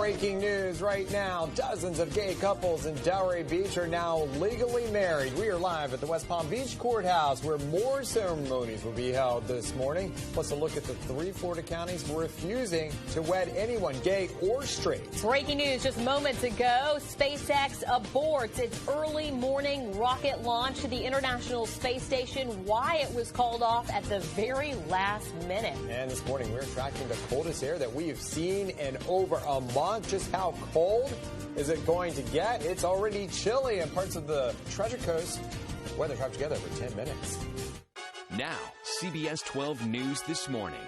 Breaking news right now. Dozens of gay couples in Delray Beach are now legally married. We are live at the West Palm Beach Courthouse where more ceremonies will be held this morning. Plus a look at the 3 Florida counties refusing to wed anyone, gay or straight. Breaking news just moments ago. SpaceX aborts its early morning rocket launch to the International Space Station. Why it was called off at the very last minute. And this morning we're tracking the coldest air that we have seen in over a month. Just how cold is it going to get? It's already chilly in parts of the Treasure Coast. Weather trapped together for 10 minutes. Now, CBS 12 News This Morning.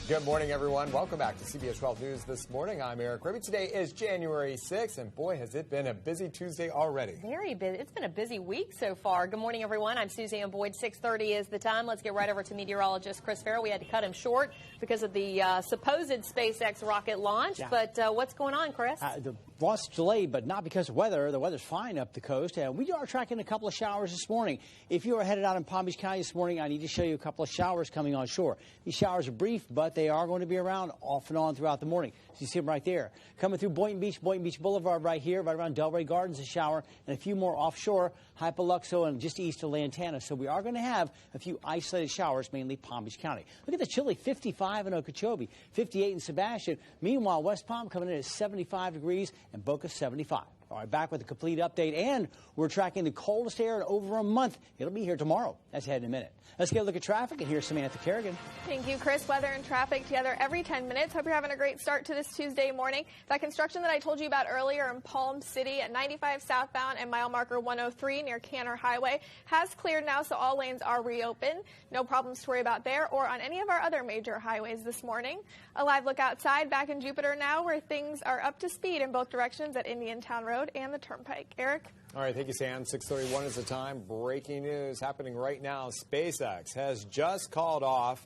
Good morning, everyone. Welcome back to CBS 12 News This Morning. I'm Eric Ribby. Today is January 6th, and boy, has it been a busy Tuesday already. Very busy. It's been a busy week so far. Good morning, everyone. I'm Suzanne Boyd. 6:30 is the time. Let's get right over to meteorologist Chris Farrell. We had to cut him short because of the supposed SpaceX rocket launch. Yeah. But what's going on, Chris? The launch delayed, but not because of weather. The weather's fine up the coast, and we are tracking a couple of showers this morning. If you are headed out in Palm Beach County this morning, I need to show you a couple of showers coming on shore. These showers are brief, but they are going to be around off and on throughout the morning. So you see them right there. Coming through Boynton Beach Boulevard right here, right around Delray Gardens, a shower, and a few more offshore, Hypoluxo and just east of Lantana. So we are going to have a few isolated showers, mainly Palm Beach County. Look at the chilly 55 in Okeechobee, 58 in Sebastian. Meanwhile, West Palm coming in at 75 degrees and Boca 75. All right, back with a complete update, and we're tracking the coldest air in over a month. It'll be here tomorrow. That's ahead in a minute. Let's get a look at traffic, and here's Samantha Kerrigan. Thank you, Chris. Weather and traffic together every 10 minutes. Hope you're having a great start to this Tuesday morning. That construction that I told you about earlier in Palm City at 95 southbound and mile marker 103 near Canner Highway has cleared now, so all lanes are reopened. No problems to worry about there or on any of our other major highways this morning. A live look outside back in Jupiter now, where things are up to speed in both directions at Indiantown Road and the Turnpike. Eric? All right, thank you, Sam. 6:31 is the time. Breaking news happening right now. SpaceX has just called off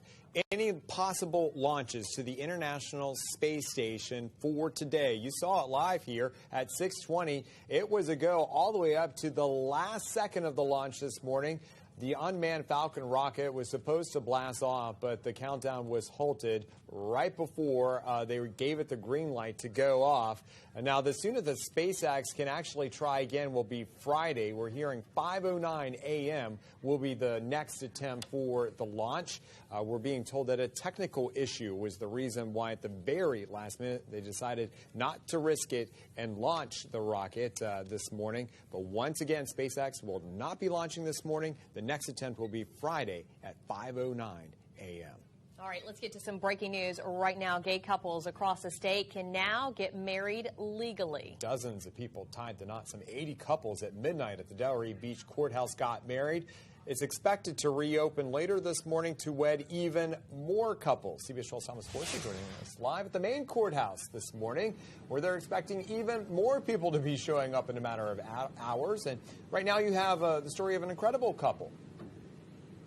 any possible launches to the International Space Station for today. You saw it live here at 6:20. It was a go all the way up to the last second of the launch this morning. The unmanned Falcon rocket was supposed to blast off, but the countdown was halted right before they gave it the green light to go off. And now, the sooner that SpaceX can actually try again will be Friday. We're hearing 5:09 a.m. will be the next attempt for the launch. We're being told that a technical issue was the reason why at the very last minute they decided not to risk it and launch the rocket this morning. But once again, SpaceX will not be launching this morning. The next attempt will be Friday at 5:09 a.m. All right, let's get to some breaking news right now. Gay couples across the state can now get married legally. Dozens of people tied the knot. Some 80 couples at midnight at the Delray Beach Courthouse got married. It's expected to reopen later this morning to wed even more couples. CBS 12's Thomas Forster joining us live at the main courthouse this morning, where they're expecting even more people to be showing up in a matter of hours. And right now you have the story of an incredible couple.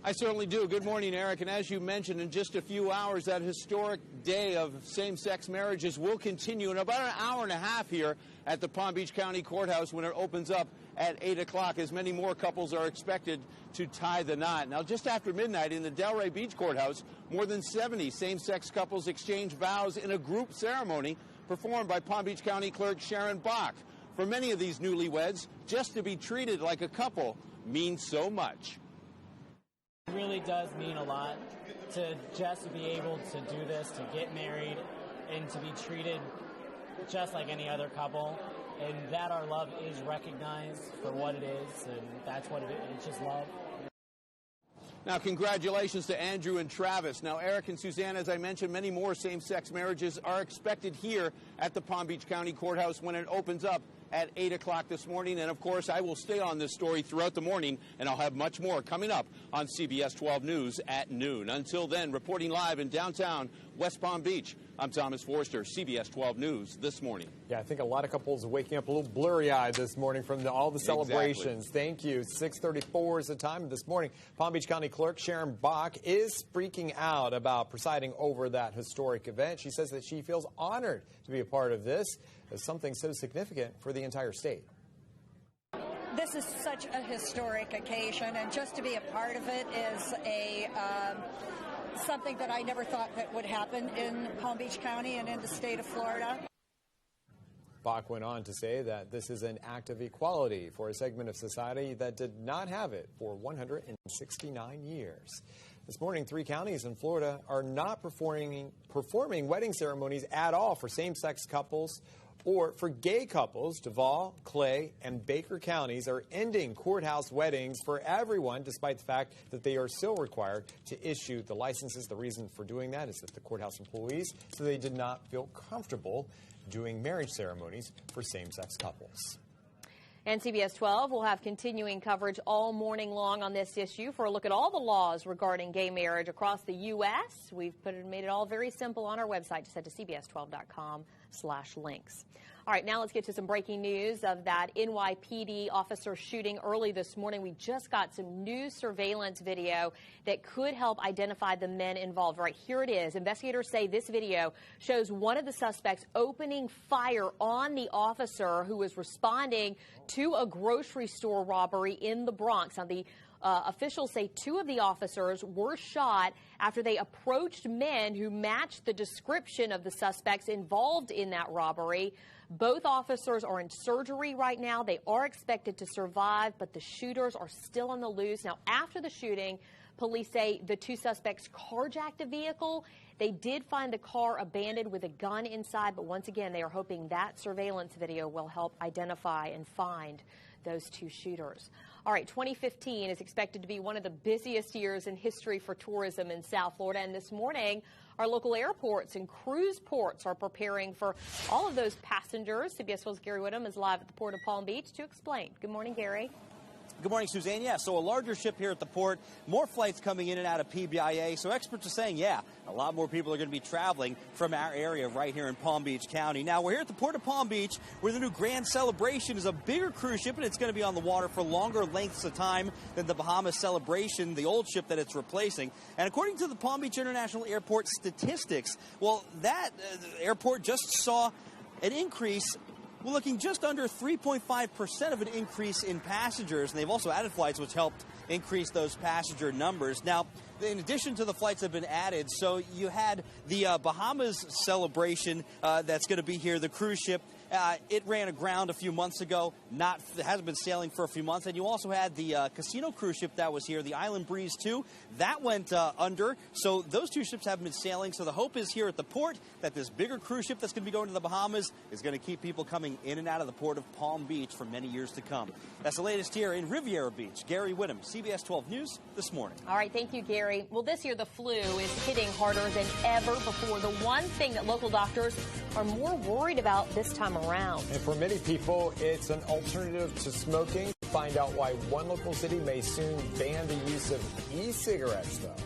I certainly do. Good morning, Eric. And as you mentioned, in just a few hours, that historic day of same-sex marriages will continue in about an hour and a half here at the Palm Beach County Courthouse when it opens up at 8 o'clock, as many more couples are expected to tie the knot. Now, just after midnight in the Delray Beach Courthouse, more than 70 same-sex couples exchange vows in a group ceremony performed by Palm Beach County Clerk Sharon Bach. For many of these newlyweds, just to be treated like a couple means so much. It really does mean a lot to just be able to do this, to get married, and to be treated just like any other couple, and that our love is recognized for what it is, and that's what it is. It's just love. Now, congratulations to Andrew and Travis. Now, Eric and Suzanne, as I mentioned, many more same-sex marriages are expected here at the Palm Beach County Courthouse when it opens up at 8 o'clock this morning. And, of course, I will stay on this story throughout the morning, and I'll have much more coming up on CBS 12 News at noon. Until then, reporting live in downtown West Palm Beach, I'm Thomas Forster, CBS 12 News This Morning. Yeah, I think a lot of couples are waking up a little blurry-eyed this morning from all the celebrations. Exactly. Thank you. 6:34 is the time this morning. Palm Beach County Clerk Sharon Bach is freaking out about presiding over that historic event. She says that she feels honored to be a part of this as something so significant for the entire state. This is such a historic occasion, and just to be a part of it is something that I never thought that would happen in Palm Beach County and in the state of Florida. Bach went on to say that this is an act of equality for a segment of society that did not have it for 169 years. This morning, 3 counties in Florida are not performing wedding ceremonies at all for same-sex couples or for gay couples. Duval, Clay, and Baker counties are ending courthouse weddings for everyone, despite the fact that they are still required to issue the licenses. The reason for doing that is that the courthouse employees said they did not feel comfortable doing marriage ceremonies for same-sex couples. And CBS 12 will have continuing coverage all morning long on this issue for a look at all the laws regarding gay marriage across the U.S. We've made it all very simple on our website. Just head to cbs12.com/links. All right, now let's get to some breaking news of that NYPD officer shooting early this morning. We just got some new surveillance video that could help identify the men involved. Right, here it is. Investigators say this video shows one of the suspects opening fire on the officer who was responding to a grocery store robbery in the Bronx. Now, the officials say 2 of the officers were shot after they approached men who matched the description of the suspects involved in that robbery. Both officers are in surgery right now. They are expected to survive, but the shooters are still on the loose. Now, after the shooting, police say the 2 suspects carjacked a vehicle. They did find the car abandoned with a gun inside, but once again, they are hoping that surveillance video will help identify and find those 2 shooters. All right, 2015 is expected to be one of the busiest years in history for tourism in South Florida. And this morning, our local airports and cruise ports are preparing for all of those passengers. CBS 12's Gary Whittam is live at the Port of Palm Beach to explain. Good morning, Gary. Good morning, Suzanne. Yeah, so a larger ship here at the port, more flights coming in and out of PBIA. So experts are saying, yeah, a lot more people are going to be traveling from our area right here in Palm Beach County. Now, we're here at the Port of Palm Beach, where the new Grand Celebration is a bigger cruise ship, and it's going to be on the water for longer lengths of time than the Bahamas Celebration, the old ship that it's replacing. And according to the Palm Beach International Airport statistics, well, that airport just saw an increase. We're looking just under 3.5% of an increase in passengers, and they've also added flights, which helped increase those passenger numbers. Now, in addition to the flights that have been added, so you had the Bahamas Celebration that's going to be here, the cruise ship. It ran aground a few months ago. It hasn't been sailing for a few months. And you also had the casino cruise ship that was here, the Island Breeze 2. That went under. So those 2 ships haven't been sailing. So the hope is here at the port that this bigger cruise ship that's going to be going to the Bahamas is going to keep people coming in and out of the port of Palm Beach for many years to come. That's the latest here in Riviera Beach. Gary Whittam, CBS 12 News this morning. All right, thank you, Gary. Well, this year the flu is hitting harder than ever before. The one thing that local doctors are more worried about this time around. And for many people, it's an alternative to smoking. Find out why one local city may soon ban the use of e-cigarettes, though.